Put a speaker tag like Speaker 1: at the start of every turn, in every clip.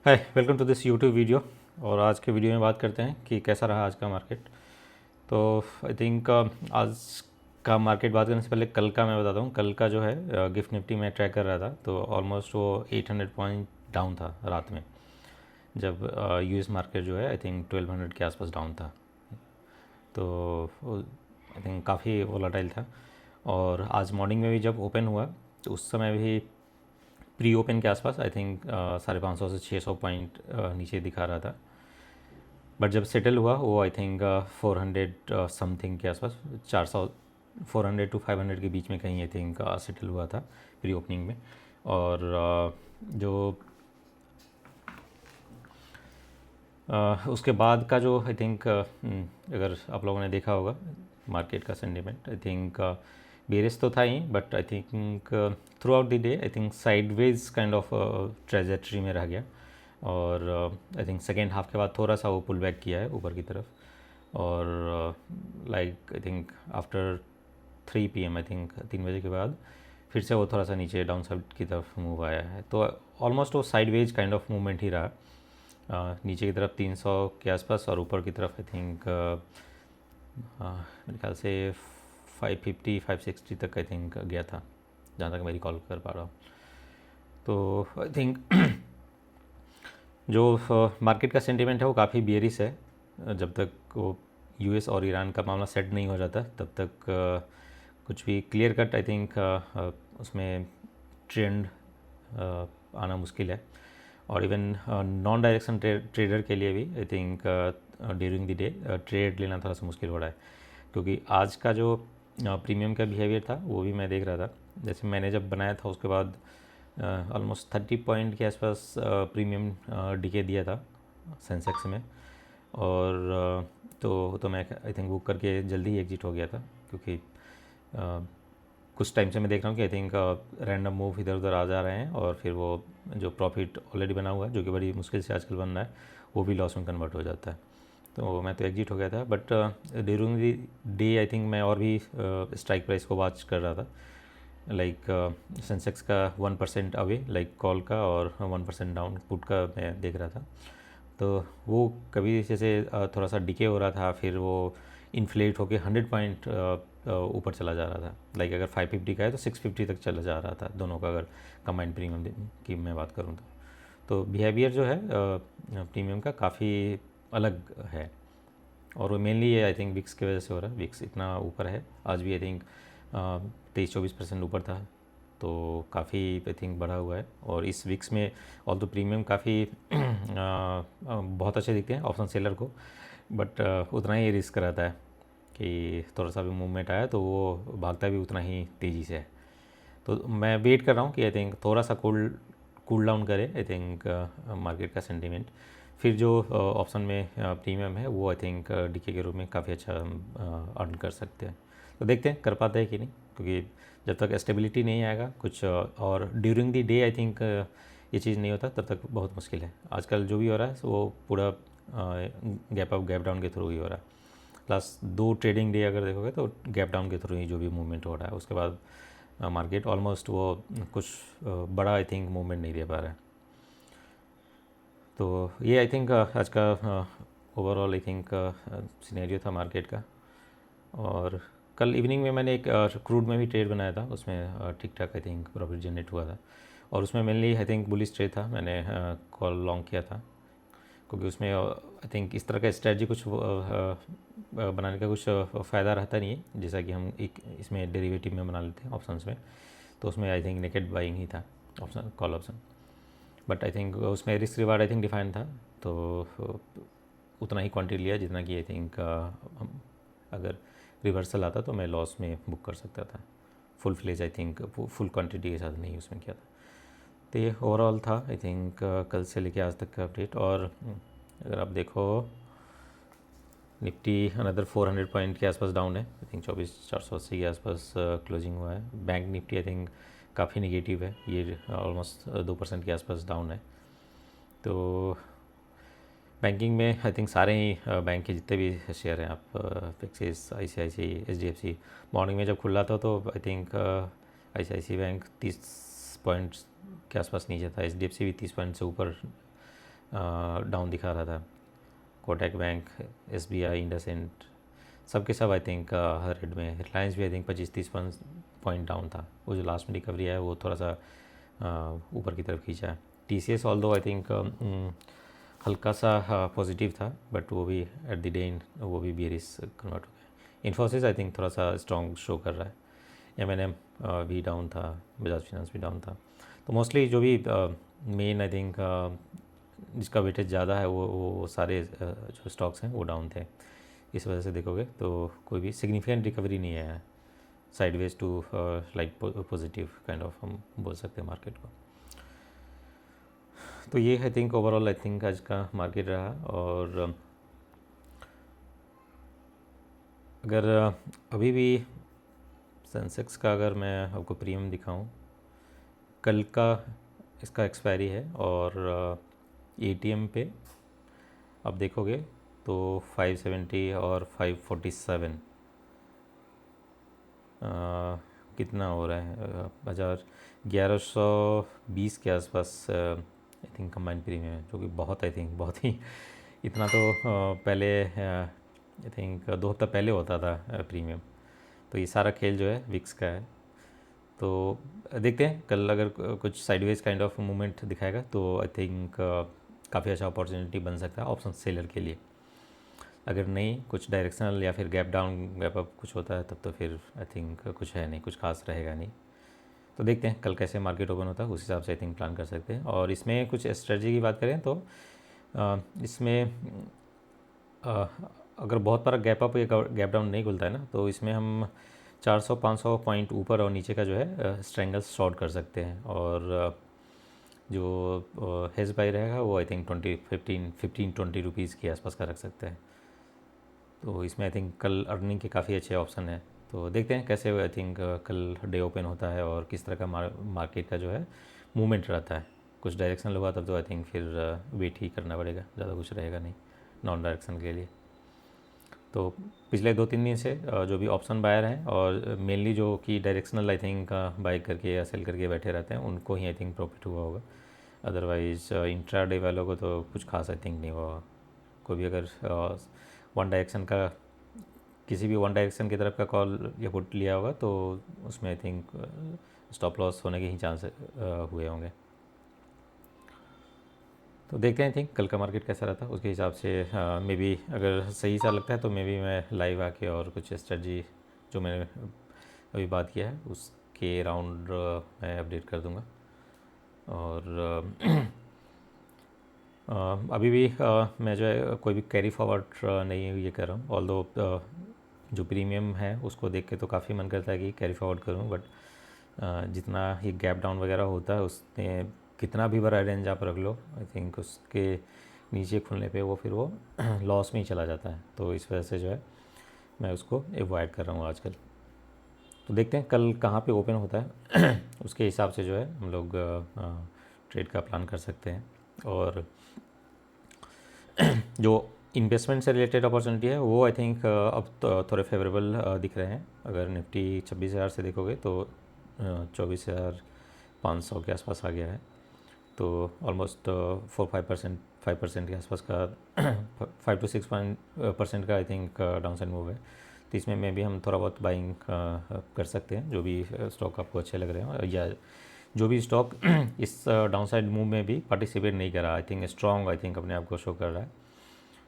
Speaker 1: Hi, welcome to this YouTube video. और आज के वीडियो में बात करते हैं कि कैसा रहा आज का मार्केट। तो आई थिंक आज का मार्केट बात करने से पहले कल का मैं बताता हूँ। कल का जो है गिफ्ट निफ्टी में ट्रैक कर रहा था, तो ऑलमोस्ट वो 800 पॉइंट डाउन था रात में, जब यूएस मार्केट जो है आई थिंक 1200 के आसपास डाउन था। तो आई थिंक काफ़ी वोलाटाइल था। और आज मॉर्निंग में भी जब ओपन हुआ तो उस समय भी प्री ओपन के आसपास आई थिंक 550 से 600 पॉइंट नीचे दिखा रहा था। बट जब सेटल हुआ वो आई थिंक 400 समथिंग के आसपास, 400 400 टू 500 के बीच में कहीं आई थिंक सेटल हुआ था प्री ओपनिंग में। और जो उसके बाद का जो आई थिंक अगर आप लोगों ने देखा होगा मार्केट का सेंटिमेंट, आई थिंक बेरिश तो था ही, but I think throughout the day I think sideways kind of trajectory में रह गया। और आई थिंक सेकेंड हाफ के बाद थोड़ा सा वो पुल बैक किया है ऊपर की तरफ। और like I think after 3 PM, I think 3 बजे के बाद फिर से वो थोड़ा सा नीचे डाउन साइड की तरफ मूव आया है। तो ऑलमोस्ट वो साइडवेज काइंड ऑफ मूवमेंट ही रहा। नीचे की तरफ 300 के आसपास और ऊपर की तरफ आई थिंक मेरे ख्याल से 550 560 तक आई थिंक गया था, जहाँ तक मैं रिकॉल कर पा रहा हूँ। तो आई थिंक जो मार्केट का सेंटिमेंट है वो काफ़ी बियरिश है। जब तक वो यूएस और ईरान का मामला सेट नहीं हो जाता तब तक कुछ भी क्लियर कट आई थिंक उसमें ट्रेंड आना मुश्किल है। और इवन नॉन डायरेक्शन ट्रेडर के लिए भी I think during the day trade लेना थोड़ा सा मुश्किल हो रहा है, क्योंकि आज का जो प्रीमियम का बिहेवियर था वो भी मैं देख रहा था। जैसे मैंने जब बनाया था उसके बाद ऑलमोस्ट 30 पॉइंट के आसपास प्रीमियम डीके दिया था सेंसेक्स में। और तो मैं आई थिंक बुक करके जल्दी ही एग्जिट हो गया था, क्योंकि कुछ टाइम से मैं देख रहा हूँ कि आई थिंक रैंडम मूव इधर उधर आ जा रहे हैं और फिर वो जो प्रॉफिट ऑलरेडी बना हुआ है, जो कि बड़ी मुश्किल से आजकल बन रहा है, वो भी लॉस में कन्वर्ट हो जाता है। तो मैं तो एग्जिट हो गया था। But during the day I think मैं और भी स्ट्राइक प्राइस को वॉच कर रहा था। लाइक सेंसेक्स का 1% अवे लाइक कॉल का, और 1% डाउन पुट का मैं देख रहा था। तो वो कभी जैसे थोड़ा सा डिके हो रहा था, फिर वो इन्फ्लेट होके 100 पॉइंट ऊपर चला जा रहा था। लाइक अगर 550 का है तो 650 तक चला जा रहा था, दोनों का अगर कंबाइंड प्रीमियम की मैं बात करूँ तो बिहेवियर जो है प्रीमियम का काफ़ी अलग है। और वो मेनली ये आई थिंक विक्स की वजह से हो रहा है। विक्स इतना ऊपर है, आज भी आई थिंक 23-24% ऊपर था, तो काफ़ी आई थिंक बढ़ा हुआ है। और इस विक्स में ऑल तो प्रीमियम काफ़ी बहुत अच्छे दिखते हैं ऑप्शन सेलर को, बट उतना ही रिस्क रहता है कि थोड़ा सा भी मूवमेंट आया तो वो भागता भी उतना ही तेज़ी से है। तो मैं वेट कर रहा हूँ कि आई थिंक थोड़ा सा कूल डाउन करे आई थिंक मार्केट का सेंटीमेंट। फिर जो ऑप्शन में प्रीमियम है वो आई थिंक डीके के रूप में काफ़ी अच्छा अर्न कर सकते हैं। तो देखते हैं कर पाते हैं कि नहीं, क्योंकि जब तक स्टेबिलिटी नहीं आएगा कुछ और during the day I think ये चीज़ नहीं होता तब तक बहुत मुश्किल है। आजकल जो भी हो रहा है वो पूरा गैप अप गैप डाउन के थ्रू ही हो रहा है। लास्ट 2 ट्रेडिंग डे अगर देखोगे तो गैप डाउन के थ्रू ही जो भी मूवमेंट हो रहा है, उसके बाद मार्केट ऑलमोस्ट वो कुछ बड़ा आई थिंक मूवमेंट नहीं दे पा रहा है। तो ये आई थिंक आज का ओवरऑल आई थिंक सिनेरियो था मार्केट का। और कल इवनिंग में मैंने एक क्रूड में भी ट्रेड बनाया था, उसमें ठीक ठाक आई थिंक प्रॉफिट जनरेट हुआ था। और उसमें mainly I think bullish trade था, मैंने कॉल लॉन्ग किया था, क्योंकि उसमें आई थिंक इस तरह का स्ट्रेटजी कुछ बनाने का कुछ फ़ायदा रहता नहीं है, जैसा कि हम एक इसमें डेरिवेटिव में बना लेते हैं ऑप्शंस में। तो उसमें आई थिंक नेकेड बाइंग ही था option, call option. But I think उसमें risk reward I think define था, तो उतना ही क्वांटिटी लिया जितना कि आई थिंक अगर रिवर्सल आता तो मैं लॉस में बुक कर सकता था। Full fledge I think full quantity के साथ नहीं उसमें किया था। तो ये ओवरऑल था आई थिंक कल से लेके आज तक का अपडेट। और अगर आप देखो निफ्टी अनदर 400 पॉइंट के आसपास डाउन है, आई थिंक 24,480 के आसपास क्लोजिंग हुआ है। बैंक निफ्टी आई थिंक काफ़ी नेगेटिव है, ये ऑलमोस्ट 2% के आसपास डाउन है। तो बैंकिंग में आई थिंक सारे ही बैंक के जितने भी शेयर हैं आप एक्सिस, ICICI, HDFC, मॉर्निंग में जब खुला था तो I think ICICI bank 30 points के आसपास नीचे था, HDFC भी 30 पॉइंट से ऊपर डाउन दिखा रहा था। कोटक बैंक, SBI, इंडसइंड, सब के सब आई थिंक रेड में। रिलायंस भी आई थिंक 25-30 पॉइंट डाउन था। वो जो लास्ट में रिकवरी है वो थोड़ा सा ऊपर की तरफ खींचा है। TCS ऑल्दो आई थिंक हल्का सा पॉजिटिव था, बट वो भी एट द डे वो भी बेरिश कन्वर्ट हो गया। इन्फोसिस आई थिंक थोड़ा सा स्ट्रॉन्ग शो कर रहा है। M&M भी डाउन था, बजाज फाइनेंस भी डाउन था। तो मोस्टली जो भी मेन आई थिंक जिसका वेटेज ज़्यादा है वो सारे जो स्टॉक्स हैं वो डाउन थे। इस वजह से देखोगे तो कोई भी सिग्निफिकेंट रिकवरी नहीं है, sideways to like positive kind of हम बोल सकते हैं मार्केट को। तो ये I think overall I think आज का मार्केट रहा। और अगर अभी भी सेंसेक्स का अगर मैं आपको प्रीमियम दिखाऊं, कल का इसका एक्सपायरी है और ATM पे आप देखोगे तो 570 और 547 कितना हो रहा है, 1120 के आसपास आई थिंक कंबाइंड प्रीमियम है, जो कि बहुत आई थिंक बहुत ही इतना तो पहले आई थिंक 2 हफ्ता पहले होता था प्रीमियम। तो ये सारा खेल जो है विक्स का है। तो देखते हैं कल अगर कुछ साइडवेज काइंड ऑफ मूवमेंट दिखाएगा तो आई थिंक काफ़ी अच्छा अपॉर्चुनिटी बन सकता है ऑप्शन सेलर के लिए। अगर नहीं, कुछ डायरेक्शनल या फिर गैप डाउन गैप अप कुछ होता है, तब तो फिर आई थिंक कुछ है नहीं, कुछ खास रहेगा नहीं। तो देखते हैं कल कैसे मार्केट ओपन होता है, उस हिसाब से आई थिंक प्लान कर सकते हैं। और इसमें कुछ स्ट्रेटजी की बात करें तो इसमें अगर बहुत बड़ा गैप अप या गैप डाउन नहीं खुलता है ना, तो इसमें हम 400-500 पॉइंट ऊपर और नीचे का जो है स्ट्रेंगल्स शॉर्ट कर सकते हैं। और जो हेज बाई रहेगा वो आई थिंक 15-20 रुपीज़ के आसपास का रख सकते हैं। तो इसमें आई थिंक कल अर्निंग के काफ़ी अच्छे ऑप्शन है। तो देखते हैं कैसे आई थिंक कल डे ओपन होता है और किस तरह का मार्केट का जो है मूवमेंट रहता है। कुछ डायरेक्शन होगा तब तो आई थिंक फिर वेट ही करना पड़ेगा, ज़्यादा कुछ रहेगा नहीं नॉन डायरेक्शन के लिए। तो पिछले 2-3 दिन से जो भी ऑप्शन बायर हैं और मेनली जो कि डायरेक्शनल आई थिंक बाई करके या सेल करके बैठे रहते हैं, उनको ही आई थिंक प्रॉफिट हुआ होगा। अदरवाइज़ इंट्रा डे वालों को तो कुछ खास आई थिंक नहीं हुआ। कोई भी अगर वन डायरेक्शन का किसी भी वन डायरेक्शन की तरफ का कॉल या पुट लिया होगा तो उसमें आई थिंक स्टॉप लॉस होने के ही चांस हुए होंगे। तो देखते हैं आई थिंक कल का मार्केट कैसा रहता है, उसके हिसाब से मे बी अगर सही सा लगता है तो मे बी मैं लाइव आके और कुछ स्ट्रेटजी जो मैंने अभी बात किया है उसके राउंड मैं अपडेट कर दूंगा। और अभी भी मैं जो है कोई भी कैरी फॉरवर्ड नहीं ये कर रहा हूँ। ऑल्दो जो प्रीमियम है उसको देख के तो काफ़ी मन करता है कि कैरी फॉरवर्ड करूँ, बट जितना ये गैप डाउन वगैरह होता है उसने कितना भी बड़ा रेंज आप रख लो, आई थिंक उसके नीचे खुलने पे वो फिर वो लॉस में ही चला जाता है। तो इस वजह से जो है मैं उसको अवॉइड कर रहा हूँ आजकल। तो देखते हैं कल कहाँ पे ओपन होता है उसके हिसाब से जो है हम लोग ट्रेड का प्लान कर सकते हैं। और जो इन्वेस्टमेंट से रिलेटेड अपॉर्चुनिटी है वो आई थिंक अब तो थोड़े फेवरेबल दिख रहे हैं। अगर निफ्टी 26,000 से देखोगे तो 24,500 के आसपास आ गया है। तो ऑलमोस्ट 5% के आसपास का 5 to 6% का I think down side move है। तो इसमें में भी हम थोड़ा बहुत बाइंग कर सकते हैं, जो भी स्टॉक आपको अच्छे लग रहे हैं, या जो भी स्टॉक इस डाउन साइड मूव में भी पार्टिसिपेट नहीं कर रहा, I think strong I think अपने आप को शो कर रहा है,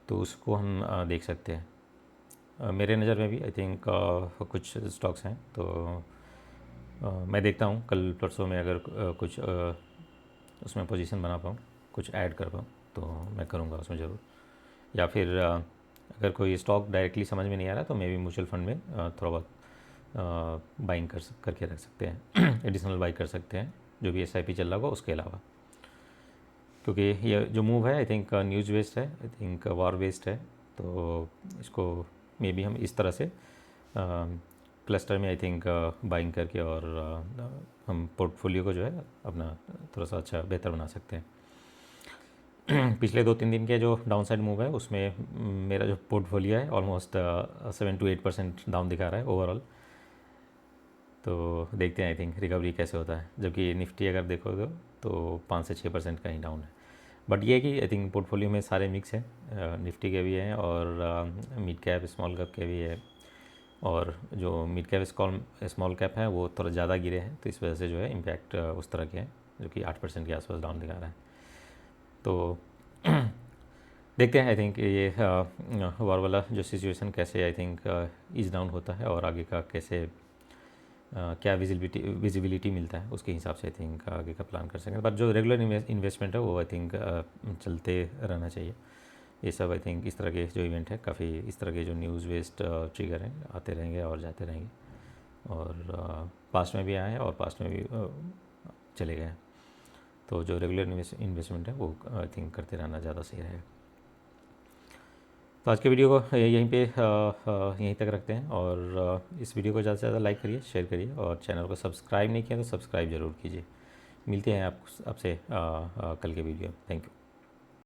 Speaker 1: तो उसको हम देख सकते हैं। मेरे नज़र में भी आई थिंक कुछ स्टॉक्स हैं, तो मैं देखता हूँ कल परसों में अगर कुछ उसमें पोजीशन बना पाऊँ, कुछ ऐड कर पाऊँ तो मैं करूँगा उसमें ज़रूर। या फिर अगर कोई स्टॉक डायरेक्टली समझ में नहीं आ रहा तो मे बी म्यूचुअल फंड में थोड़ा बहुत बाइंग करके रख सकते हैं एडिशनल बाई कर सकते हैं, जो भी SIP चल रहा होगा उसके अलावा। क्योंकि ये जो मूव है आई थिंक न्यूज़ बेस्ड है, आई थिंक वॉर बेस्ड है, तो इसको मे बी हम इस तरह से क्लस्टर में आई थिंक बाइंग करके और हम पोर्टफोलियो को जो है अपना थोड़ा सा अच्छा बेहतर बना सकते हैं। पिछले 2-3 दिन के जो डाउन साइड मूव है उसमें मेरा जो पोर्टफोलियो है ऑलमोस्ट 7 to 8% डाउन दिखा रहा है ओवरऑल। तो देखते हैं आई थिंक रिकवरी कैसे होता है, जबकि निफ्टी अगर देखोगे तो 5 से 6% का ही डाउन है। बट ये है कि आई थिंक पोर्टफोलियो में सारे मिक्स है, निफ्टी के भी हैं और मिड कैप स्मॉल कैप के भी है, और जो मिड कैप स्मॉल कैप है वो थोड़ा ज़्यादा गिरे हैं, तो इस वजह से जो है इम्पैक्ट उस तरह के हैं, जो कि 8% के आसपास डाउन दिखा रहा है। तो देखते हैं आई थिंक ये वॉर वाला जो सिचुएशन कैसे आई थिंक ईज डाउन होता है, और आगे का कैसे क्या विजिबिलिटी मिलता है, उसके हिसाब से आई थिंक आगे का प्लान कर सकें। बट जो रेगुलर इन्वेस्टमेंट है वो आई थिंक चलते रहना चाहिए। ये सब आई थिंक इस तरह के जो इवेंट है, काफ़ी इस तरह के जो न्यूज़ बेस्ड ट्रिगर हैं आते रहेंगे और जाते रहेंगे, और पास्ट में भी आए हैं और पास्ट में भी चले गए हैं। तो जो रेगुलर इन्वेस्टमेंट है वो आई थिंक करते रहना ज़्यादा सही रहेगा। तो आज के वीडियो को यहीं तक रखते हैं, और इस वीडियो को ज़्यादा से ज़्यादा लाइक करिए, शेयर करिए, और चैनल को सब्सक्राइब नहीं किया तो सब्सक्राइब ज़रूर कीजिए। मिलते हैं आपसे कल के वीडियो। Thank you.